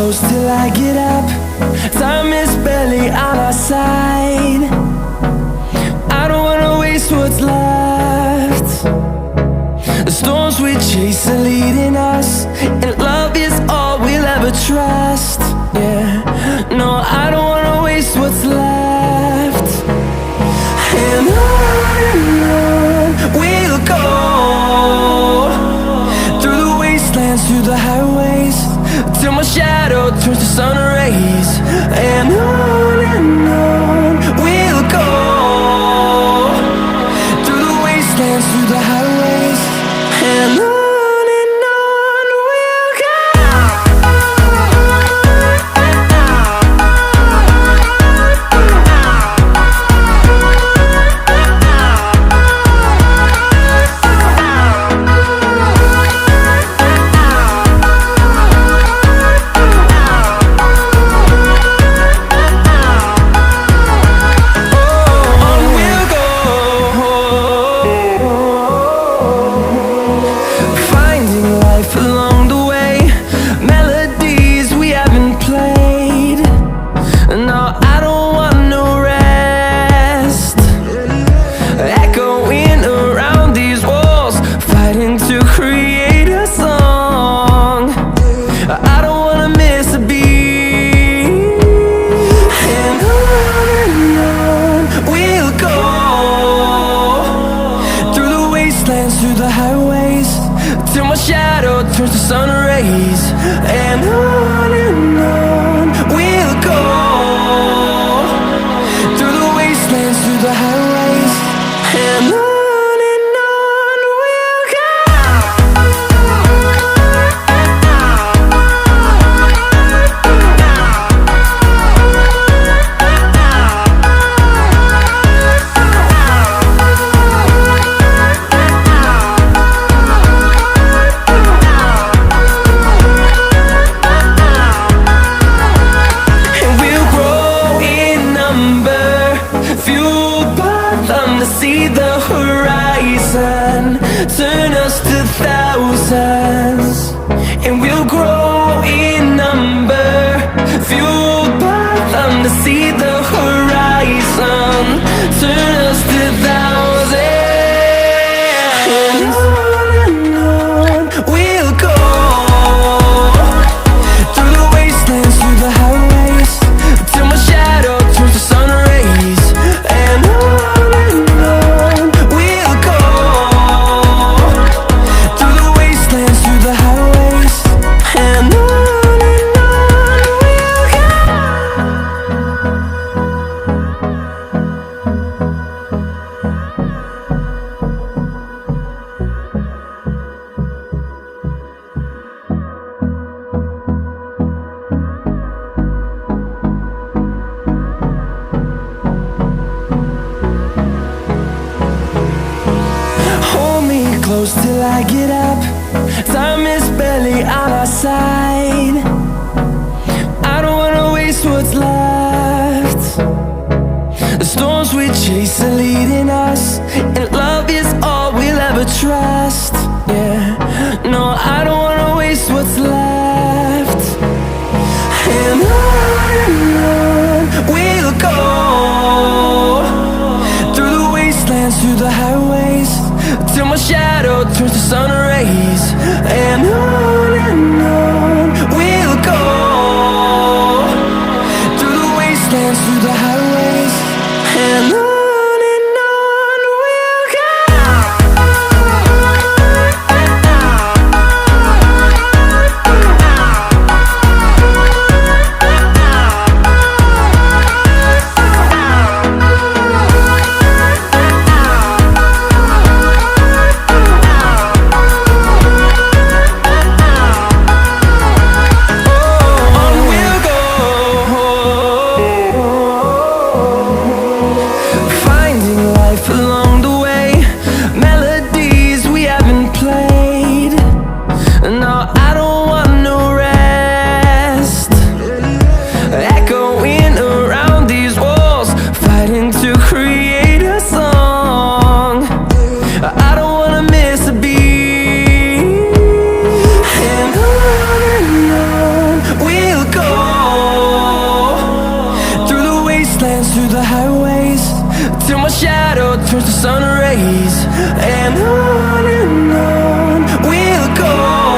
close till I get up. Time is barely on our side. I don't wanna waste what's left. The storms we chase are leading us, and love is all we'll ever trust. Yeah, no, I don't wanna waste what's left. And on we'll go, through the wastelands, through the highways, till my shadow turns to sun rays. And on we'll go, through the wastelands, through the highways, and on we'll go. Along the way, melodies we haven't played. No, I don't want no rest. Echoing around these walls, fighting to create a song. I don't wanna miss a beat. And on we'll go, through the wastelands, through the highways, till my shadow turns to sun rays. And on we'll go, through the wastelands, through the highways, and on we'll go. To see the horizon turn us to thousands, and we'll grow in number, fueled by them. To see the horizon turn us to thousands, and on we'll go, through the wastelands, through the highways, till my shadow turns to sun rays. And close till I get up. Time is barely on our side. I don't wanna waste what's left. The storms we chase are leading us, and love is all we'll ever trust. Yeah, no, I don't wanna waste what's left. And on we'll go, through the wastelands, through the highways, till my shadow turns to sun rays. And on we'll go, through the wastelands, through the highways, and on we'll go. On we'll go. wastelands through the highways, till my shadow turns to sun rays. And on we'll go.